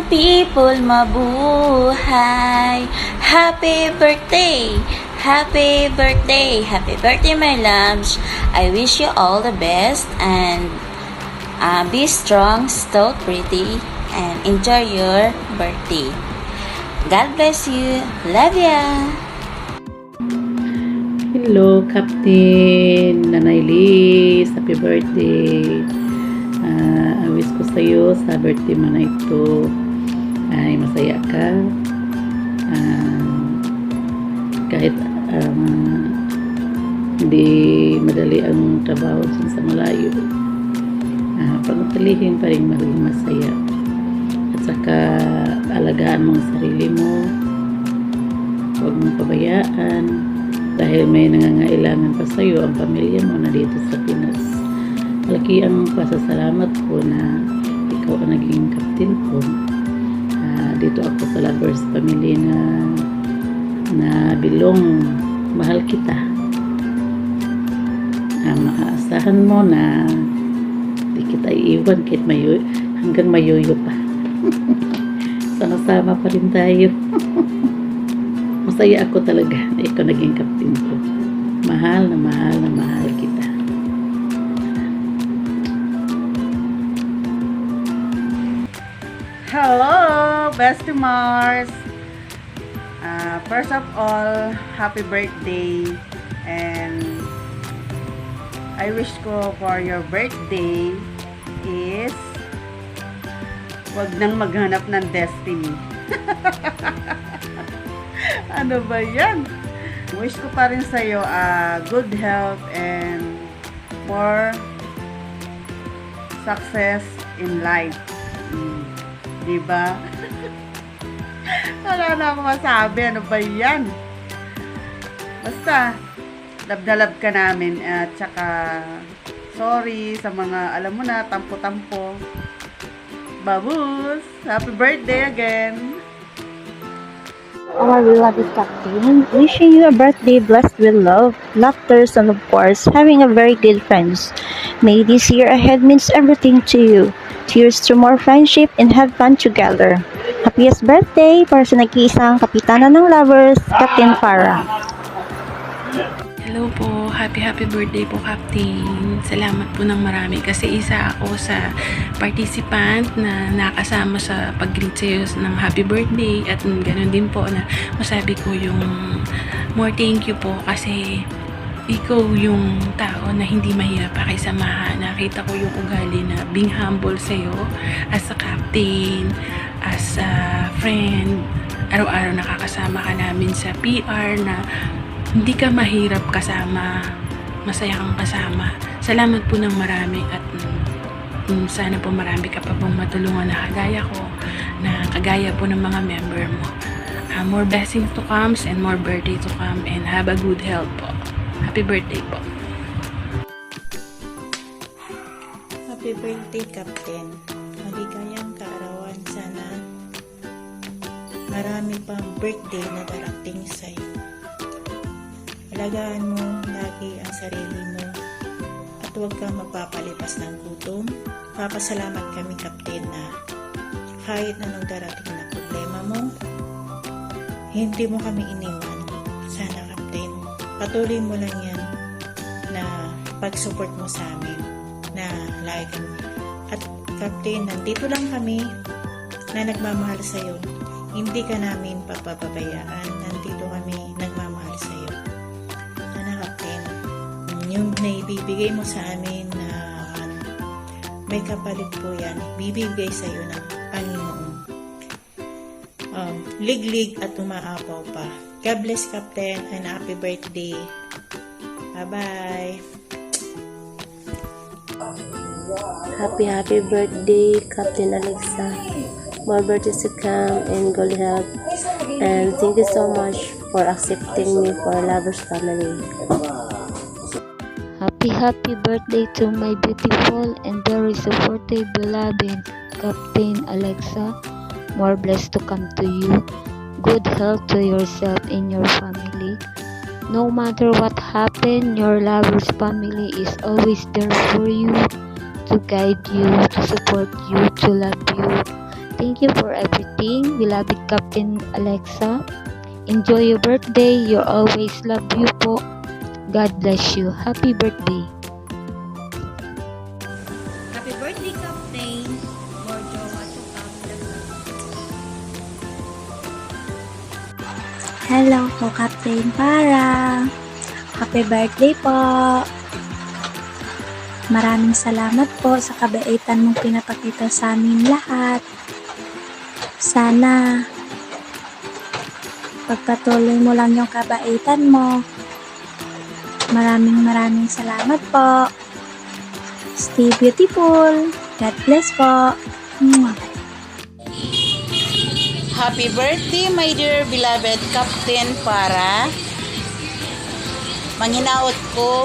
people mabuhay. Happy birthday! Happy birthday! Happy birthday, my loves! I wish you all the best and be strong, stay pretty, and enjoy your birthday. God bless you. Love ya! Hello, Captain Nanay Liz. Happy birthday. Wish ko sa iyo sa birthday mo na ito ay masaya ka. Kahit hindi madali ang trabaho sa malayo. Pagpatalihin pa rin maging masaya. At saka alagaan mo ang sarili mo. Huwag mong pabayaan. Dahil may nangangailangan pa sa iyo ang pamilya mo na dito sa Pinas. Malaki ang pasasalamat ko na ikaw ang naging captain ko. Dito ako sa Lovers Family na bilong mahal kita. Maaasahan mo na di kita iiwan kahit hanggang mayuyo pa. Sama-sama pa rin tayo. Masaya ako talaga na ikaw naging captain ko. Mahal na mahal na mahal kita. Hello, Bestie Mars! First of all, happy birthday, and I wish ko for your birthday is wag nang maghanap ng destiny. Ano ba yan? Wish ko pa rin sa'yo good health and more success in life. Diba? Wala na akong masabi. Ano ba yan? Basta, love na love ka namin. At saka, sorry sa mga, alam mo na, tampo-tampo. Babus! Happy birthday again! Our beloved Captain, wishing you a birthday blessed with love, laughter, and of course, having a very good friends. May this year ahead means everything to you. Cheers to more friendship and have fun together. Happiest birthday para sa nag-iisang kapitana ng Lovers, Captain Farah. Hello po, happy birthday po, Captain. Salamat po ng marami kasi isa ako sa participant na nakasama sa pag-greet sa'yo ng happy birthday at ganoon din po na masabi ko yung more thank you po kasi ikaw yung tao na hindi mahirap pakisamahan. Nakita ko yung ugali na being humble sa'yo as a captain, as a friend. Araw-araw nakakasama ka namin sa PR na hindi ka mahirap kasama, masaya kang kasama. Salamat po ng marami at sana po marami ka pa pong matulungan na kagaya ko, na kagaya po ng mga member mo. More blessings to come and more birthday to come and have a good health po. Happy birthday po. Happy birthday, Captain. Maligayang kaarawan. Sana marami pang birthday na darating sa'yo. Alagaan mo lagi ang sarili mo at huwag kang magpapalipas ng gutom. Papasalamat kami, Captain, na kahit anong darating na problema mo, hindi mo kami iniwan. Sana, Captain, patuloy mo lang yan na pag-support mo sa amin na like. At Captain, nandito lang kami na nagmamahal sa'yo. Hindi ka namin papabayaan. Nandito kami nagmamahal sa'yo. Sana, Captain, yung naibibigay mo sa amin na may kapalit po yan, bibigay sa'yo ng Panginoon. Liglig at umaapaw pa. God bless, Captain, and happy birthday. Bye-bye. Happy birthday, Captain Alexa. More birthdays to come and good health. And thank you so much for accepting me for Lovers Family. Happy birthday to my beautiful and very supportive beloved Captain Alexa. More blessed to come to you. Good health to yourself and your family. No matter what happened, your Lovers Family is always there for you, to guide you, to support you, to love you, Thank you for everything, beloved Captain Alexa. Enjoy your birthday. You always love you po. God bless you. Happy birthday. Happy birthday, Captain. More jowa to come. Hello po, Captain Para. Happy birthday po. Maraming salamat po sa kabaitan mong pinapakita sa amin lahat. Sana pagpatuloy mo lang yung kabaitan mo. Maraming salamat po. Stay beautiful. God bless po. Mwah. Happy birthday, my dear beloved Captain Para. Manghinaot ko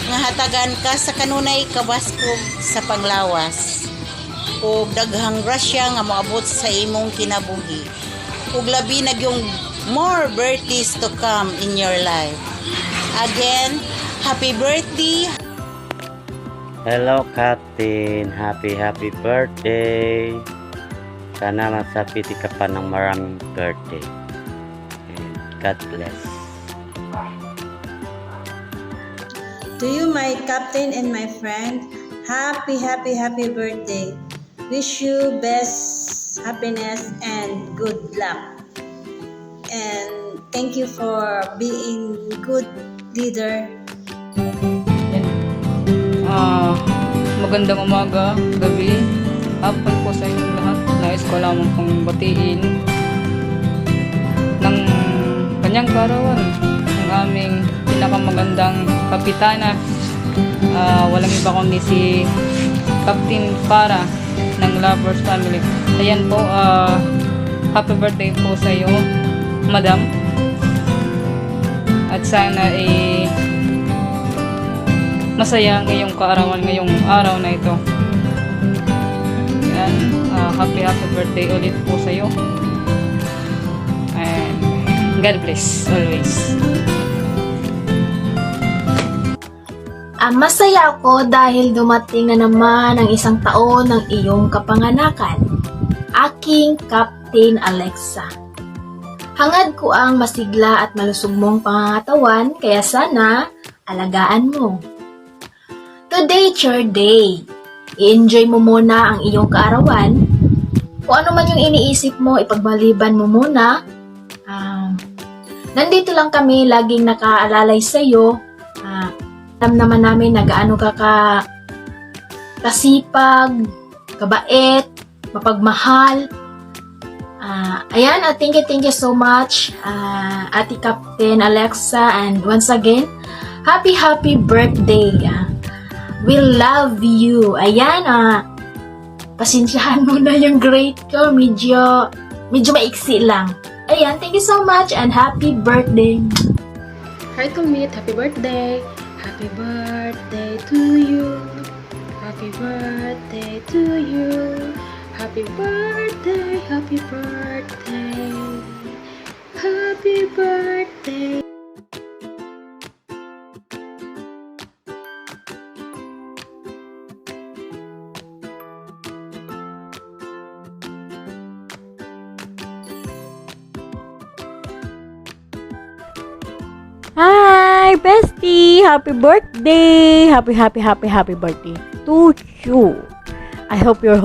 nga hatagan ka sa kanunay kabaskog sa panglawas. Ug daghang grasya nga moabot sa imong kinabuhi. Ug labi na yung more birthdays to come in your life. Again, happy birthday. Hello Captain, happy birthday. Sana masapiti ka pa ng maraming birthday. And God bless. To you, my captain and my friend, happy birthday. Wish you best happiness and good luck. And thank you for being good leader. Magandang umaga, gabi, hapon po sa inyong lahat. Nais ko lamang pong batiin ng kanyang karawan ng aming pinakamagandang kapitana. Walang iba kundi si Captain Para ng Lovers Family. Ayan po, happy birthday po sa iyo, Madam. At sana masaya ang iyong kaarawan ngayong araw na ito. Ayan, happy birthday ulit po sa iyo. And God bless always. Masaya ako dahil dumating na naman ang isang taon ng iyong kapanganakan, aking Captain Alexa. Hangad ko ang masigla at malusog mong pangangatawan, kaya sana alagaan mo. Today, your day. I-enjoy mo muna ang iyong kaarawan. Kung ano man yung iniisip mo, ipagbaliban mo muna. Nandito lang kami, laging nakaalalay sa iyo. Alam naman namin na gaano ka kasipag, kabait, mapagmahal. Ayan, thank you so much, Ate Captain Alexa, and once again, happy birthday. We love you. Ayan, pasensyahan mo na yung grade ko, medyo maiksi lang. Ayan, thank you so much and happy birthday. Heart Commit, happy birthday. Happy birthday to you. Happy birthday to you. Happy birthday, happy birthday. Happy birthday. Hi, bestie! Happy birthday! Happy birthday to you! I hope you're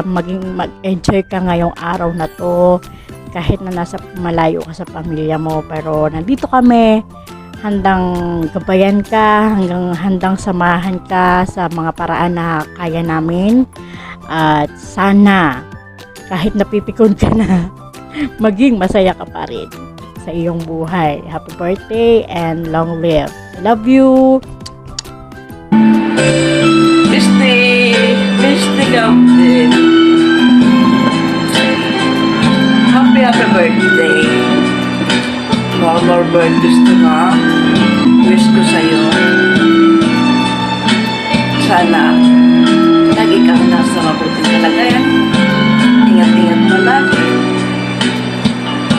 mag-enjoy ka ngayong araw na to kahit na nasa malayo ka sa pamilya mo, pero nandito kami handang gabayan ka, handang samahan ka sa mga paraan na kaya namin, at sana kahit napipikon ka na maging masaya ka pa rin sa iyong buhay. Happy birthday and long live. I love you. Beste Captain. Happy birthday. More birthdays to come. Wish ko sa'yo, sana lagi kang nasa mabuting kalagayan. Ingat-ingat palagi.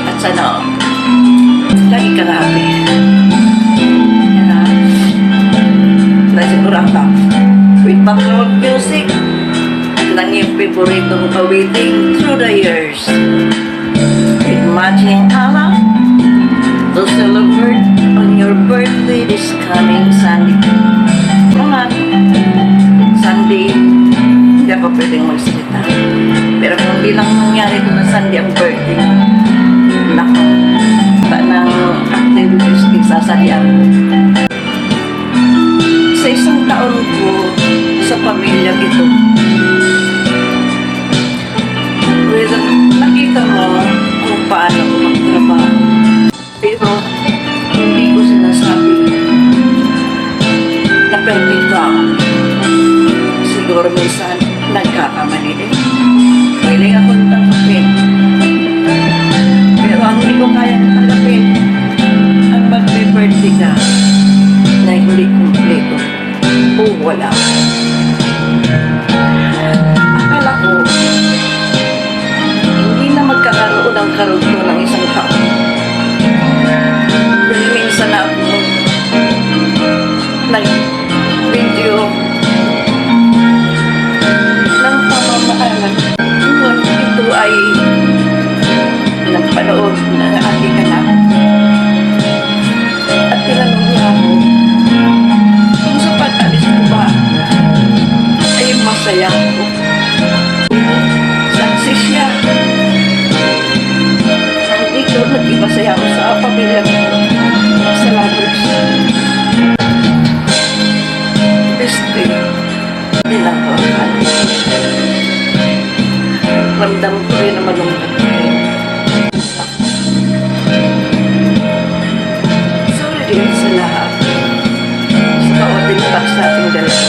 At sana lagi ka happy. Yan na. Dahil siguro ang with background music, ito lang yung paboritong awiting through the years. With matching ala to celebrate on your birthday this coming Sunday. Mga Sunday, hindi ako pwedeng magsalita. Pero kung bilang nangyari doon na Sunday ang birthday, nako, ba ng activities sasalihan. Sa isang taon ko sa pamilya ito, nakita mo kung paano ko magtrabaho. Pero hindi ko sinasabi na perfect ako. Siguro minsan nagkakamali din. Pwede akong tanggapin. Pero ang hindi ko kayang tanggapin, ang mag-birthday ka na hindi kumpleto o wala. Akala ko, hindi na magkakaroon ng karugtong ng isang taon. Dahil minsan na ako nag-video ng pamamaalan. Ito ay nagpanood na aking anak. At tinanong niya ako, kung sa pag-alis ko ba ay masaya ako. Success siya. Hindi ko nag-ibasaya ako sa pamilya ko. Sa lovers. Birthday. Hindi lang ko ang alis. Ramdam ko rin naman ng sorry din sa lahat. Sa bawat impact sa ating dalawa.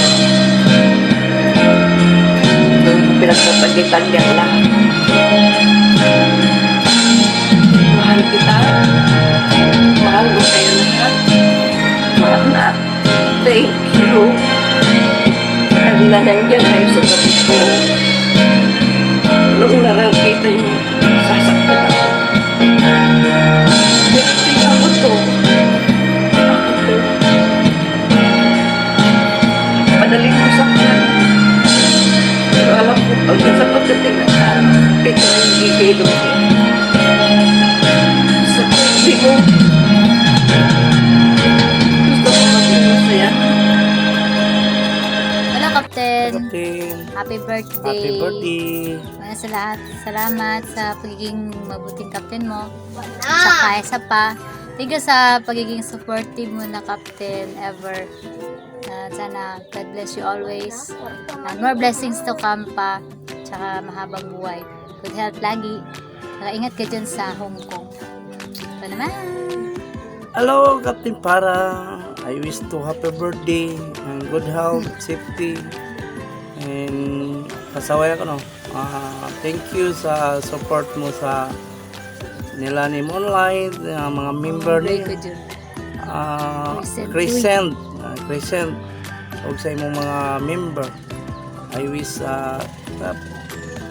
Pinagpapagitan niya lang. Mahal kita. Mahal ko kayo lahat. Mga anak, thank you. Dahil na nandiyan kayo sa gabi ko. Nung nakakita yung sasaktan ako. Ako to. Madaling ko saktan. Pero alam ko, pag sa pagdating ng araw, ito ang gigilong ko. Sa pagdating mo, gusto ko maging masaya. Hello, Captain. Captain, Happy birthday. happy birthday. Sa lahat, salamat sa pagiging mabuting captain mo. Saka isa pa, thank you sa pagiging supportive mo na captain ever. Sana God bless you always. And more blessings to come pa. Tsaka mahabang buhay. Good health lagi. Saka ingat ka dyan sa Hong Kong. Ito naman. Hello, Captain Para. I wish to happy birthday and good health, safety, and kasaway ako, no? Thank you sa support mo sa Nilanim Online, mga member ni Crescent, o sa imong mga member. I wish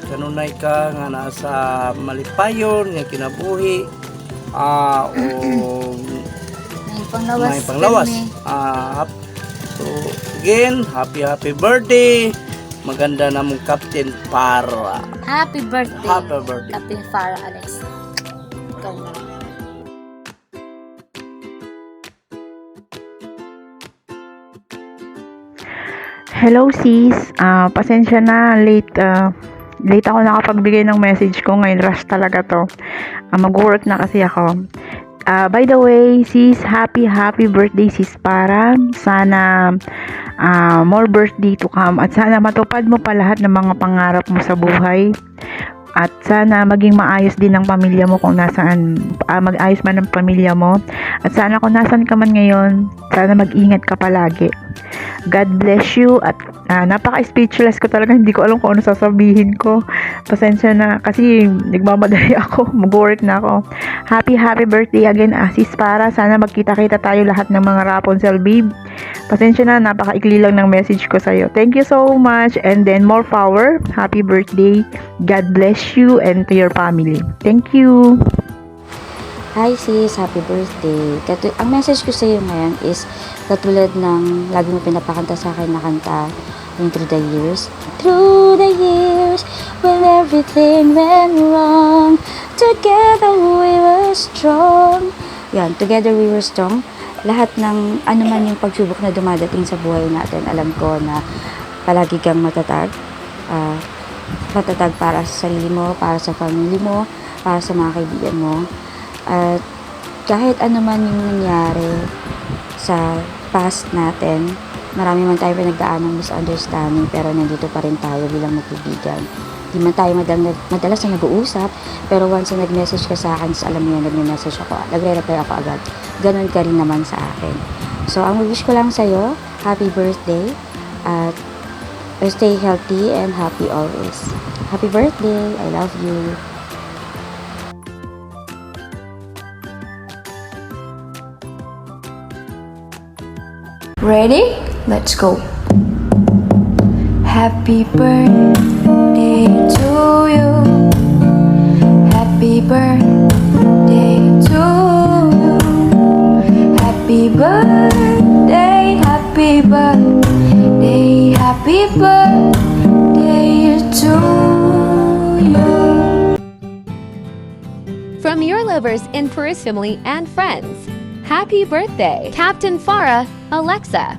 kanunay ka nga nasa malipayon nga kinabuhi o may panglawas. So again, happy birthday. Maganda na mong Captain Para. Happy birthday. Happy birthday. Captain Para Alex. Ikaw na. Hello sis, pasensya na, late ako nakapagbigay ng message ko ngayon, rush talaga to. Mag-work na kasi ako. By the way, sis, happy birthday sis Para. Sana more birthday to come at sana matupad mo pa lahat ng mga pangarap mo sa buhay. At sana maging maayos din ang pamilya mo kung nasaan, mag-ayos man ang pamilya mo. At sana kung nasaan ka man ngayon, sana mag-ingat ka palagi. God bless you. At napaka-speechless ko talaga. Hindi ko alam kung ano sasabihin ko. Pasensya na kasi nagmamadali ako. Mag-work na ako. Happy birthday again, sis Para. Sana magkita-kita tayo lahat ng mga Rapunzel babe. Pasensya na, napaka-ikli lang ng message ko sa'yo. Thank you so much. And then more power. Happy birthday. God bless you and to your family. Thank you. Hi sis, happy birthday. Ang message ko sa iyo ngayon is katulad ng lagi mo pinapakanta sa akin na kanta yung Through the Years. Through the years years when everything went wrong. Together we were strong. Yan, together we were strong. Lahat ng ano man yung pagsubok na dumadating sa buhay natin, alam ko na palagi kang matatag. Matatag para sa sarili mo, para sa family mo, para sa mga kaibigan mo. At kahit ano man yung nangyari sa past natin, marami man tayo pinagdaan ng misunderstanding, pero nandito pa rin tayo bilang magkaibigan. Di man tayo madalas na nag-uusap, pero once na nag-message ka sa akin, alam mo yun, nag-message ako, nagre-reply ako agad. Ganon ka rin naman sa akin. So, ang wish ko lang sa'yo, happy birthday, at stay healthy and happy always. Happy birthday! I love you! Ready? Let's go. Happy birthday to you. Happy birthday to you. Happy birthday, happy birthday, happy birthday to you. From your lovers and Purist family and friends, happy birthday, Captain Farah, Alexa.